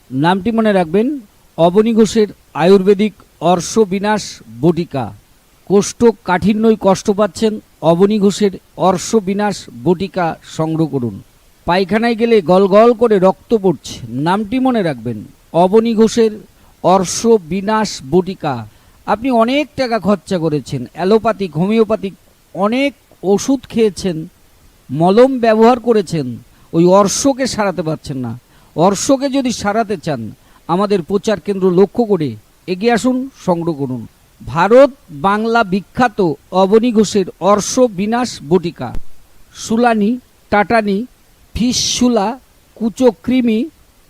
নামটি মনে রাখবেন, অবনী ঘোষের আয়ুর্বেদিক অর্শ বিনাশ বটিকা। কোষ্ঠকাঠিন্যই কষ্ট পাচ্ছেন, অবনী ঘোষের অর্শ বিনাশ বটিকা সংগ্রহ করুন। পায়খানায় গেলে গল গল করে রক্ত পড়ছে, নামটি মনে রাখবেন, অবনী ঘোষের অর্শ বিনাশ বটিকা। আপনি অনেক টাকা খরচা করেছেন, অ্যালোপ্যাথিক হোমিওপ্যাথিক অনেক ওষুধ খেয়েছেন, মলম ব্যবহার করেছেন, ওই অর্শকে সারাতে পারছেন না। অর্শকে যদি সারাতে চান, আমাদের প্রচার কেন্দ্র লক্ষ্য করে এগিয়ে আসুন, সংগ্রহ করুন। ভারত বাংলা বিখ্যাত অবনী ঘোষের অর্শ বিনাশ বটিকা। সুলানি, টাটানি, ফিসচুলা, কুচকৃমি,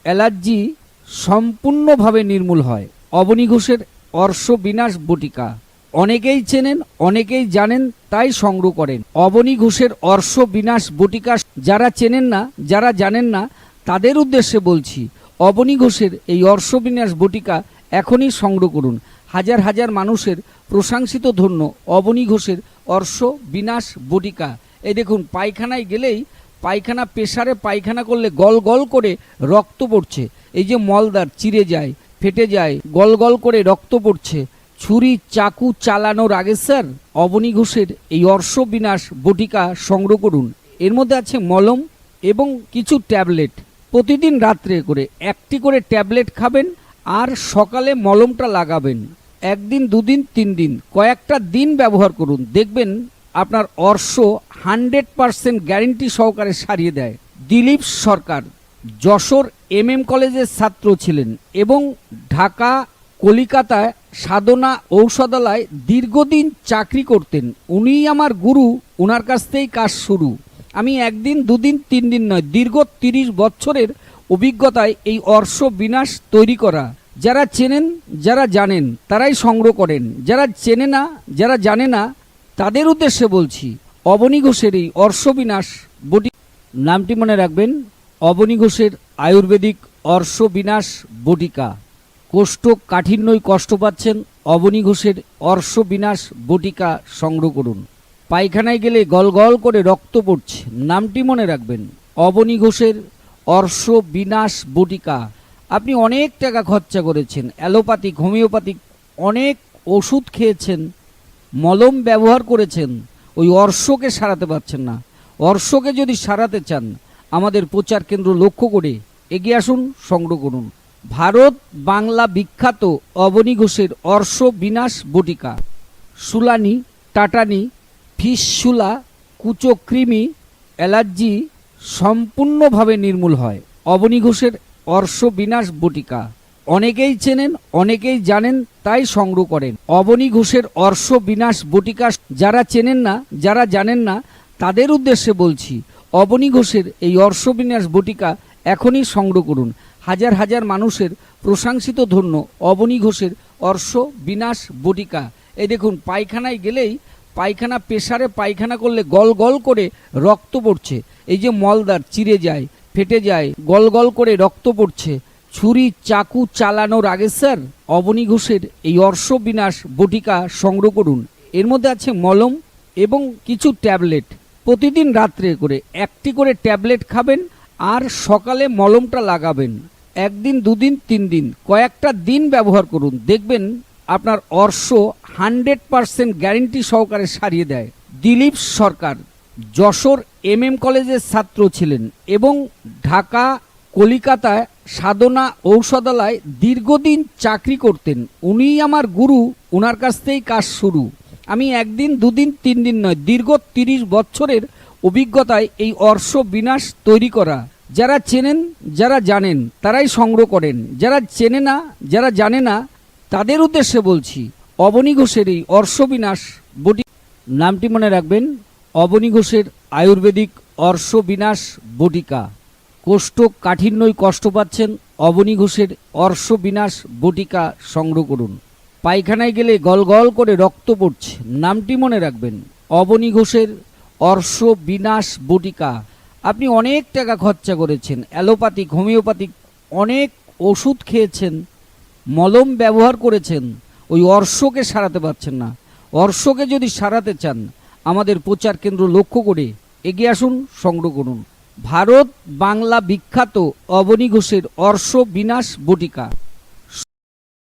অ্যালার্জি সম্পূর্ণভাবে নির্মূল হয় অবনী ঘোষের অর্শ বিনাশ বটিকা। অনেকেই চেনেন, অনেকেই জানেন, তাই সংগ্রহ করেন। অবনী ঘোষের অর্শ বিনাশ বটিকা যারা চেনেন না, যারা জানেন না, তাদের উদ্দেশ্যে বলছি, অবনী ঘোষের এই অর্শ বিনাশ বটিকা এখনই সংগ্রহ করুন। হাজার হাজার মানুষের প্রশংসিত ধন্য অবনী ঘোষের অর্শ বিনাশ বটিকা। এই দেখুন, পায়খানায় গেলেই, পায়খানা প্রেসারে পায়খানা করলে গল গল করে রক্ত পড়ছে। এই যে মলদার চিরে যায়, ফেটে যায়, গল গল করে রক্ত পড়ছে। ছুরি চাকু চালানোর আগে স্যার অবনী ঘোষের এই অর্শ বিনাশ বটিকা সংগ্রহ করুন। এর মধ্যে আছে মলম এবং কিছু ট্যাবলেট। প্রতিদিন রাত্রে করে একটি করে ট্যাবলেট খাবেন আর সকালে মলমটা লাগাবেন। একদিন, দুদিন, 3 দিন, কয়েকটা দিন ব্যবহার করুন, দেখবেন আপনার অর্শ 100% গ্যারেন্টি সহকারে সারিয়ে দেয়। দিলীপ সরকার যশোর MM কলেজের ছাত্র ছিলেন এবং ঢাকা, কলিকাতায় সাধনা ঔষধালয় দীর্ঘদিন চাকরি করতেন। উনিই আমার গুরু, ওনার কাছ থেকেই কাজ শুরু। আমি একদিন, দুদিন, 3 দিন নয়, দীর্ঘ 30 বছরের অভিজ্ঞতায় এই অর্শ বিনাশ তৈরি করা। যারা চেনেন, যারা জানেন, তারাই সংগ্রহ করেন। যারা চেনে না, যারা জানে না, তাদের উদ্দেশ্যে বলছি, অবনী ঘোষের এই অর্শ বিনাশ বটি। নামটি মনে রাখবেন, অবনী ঘোষের আয়ুর্বেদিক অর্শ বিনাশ বটিকা। কোষ্ঠকাঠিন্যই কষ্ট পাচ্ছেন, অবনী ঘোষের অর্শ বিনাশ বটিকা সংগ্রহ করুন। পায়খানায় গেলে গল গল করে রক্ত পড়ছে, নামটি মনে রাখবেন, অবনী ঘোষের অর্শ বিনাশ বটিকা। আপনি অনেক টাকা খরচা করেছেন, অ্যালোপ্যাথিক হোমিওপ্যাথিক অনেক ওষুধ খেয়েছেন, মলম ব্যবহার করেছেন, ওই অর্শকে সারাতে পারছেন না। অর্শকে যদি সারাতে চান, আমাদের প্রচার কেন্দ্র লক্ষ্য করে এগিয়ে আসুন, সংগ্রহ করুন। ভারত বাংলা বিখ্যাত অবনী ঘোষের অর্শ বিনাশ বটিকা। সুলানি, টাটানি, ফিসচুলা, কুচকৃমি, অ্যালার্জি সম্পূর্ণভাবে নির্মূল হয় অবনী ঘোষের অর্শ বিনাশ বটিকা। অনেকেই চেনেন, অনেকেই জানেন, তাই সংগ্রহ করেন। অবনী ঘোষের অর্শ বিনাশ বটিকা যারা চেনেন না, যারা জানেন না, তাদের উদ্দেশ্যে বলছি, অবনী ঘোষের এই অর্শ বিনাশ বটিকা এখনই সংগ্রহ করুন। হাজার হাজার মানুষের প্রশংসিত ধন্য অবনী ঘোষের অর্শ বিনাশ বটিকা। এই দেখুন, পায়খানায় গেলেই, পায়খানা প্রেসারে পায়খানা করলে গল গল করে রক্ত পড়ছে। এই যে মলদার চিরে যায়, ফেটে যায়, গল গল করে রক্ত পড়ছে। ছুরি চাকু চালানোর আগে স্যার অবনী ঘোষের এই অর্শ বিনাশ বটিকা সংগ্রহ করুন। এর মধ্যে আছে মলম এবং কিছু ট্যাবলেট। প্রতিদিন রাত্রে করে একটি করে ট্যাবলেট খাবেন আর সকালে মলমটা লাগাবেন। একদিন, দুদিন, 3 দিন, কয়েকটা দিন ব্যবহার করুন, দেখবেন আপনার অর্শ 100% গ্যারেন্টি সহকারে সারিয়ে দেয়। দিলীপ সরকার যশোর MM কলেজের ছাত্র ছিলেন এবং ঢাকা, কলিকাতায় সাধনা ঔষধালয় দীর্ঘদিন চাকরি করতেন। উনিই আমার গুরু, ওনার কাছ থেকেই কাজ শুরু। আমি একদিন, দুদিন, 3 দিন নয়, দীর্ঘ 30 বছরের অভিজ্ঞতায় এই অর্শ বিনাশ তৈরি করা। যারা চেনেন, যারা জানেন, তারাই সংগ্রহ করেন। যারা চেনে না, যারা জানে না, তাদের উদ্দেশ্যে বলছি, অবনী ঘোষের এই অর্শ বিনাশ বটি। নামটি মনে রাখবেন, অবনী ঘোষের আয়ুর্বেদিক অর্শ বিনাশ বটিকা। কোষ্ঠকাঠিন্যই কষ্ট পাচ্ছেন, অবনী ঘোষের অর্শ বিনাশ বটিকা সংগ্রহ করুন। পায়খানায় গেলে গল গল করে রক্ত পড়ছে, নামটি মনে রাখবেন, অবনী ঘোষের অর্শ বিনাশ বটিকা। আপনি অনেক টাকা খরচা করেছেন, অ্যালোপ্যাথিক হোমিওপ্যাথিক অনেক ওষুধ খেয়েছেন, মলম ব্যবহার করেছেন, ওই অর্শকে সারাতে পারছেন না। অর্শকে যদি সারাতে চান, আমাদের প্রচার কেন্দ্র লক্ষ্য করে এগিয়ে আসুন, সংগ্রহ করুন। ভারত বাংলা বিখ্যাত অবনী ঘোষের অর্শ বিনাশ বটিকা।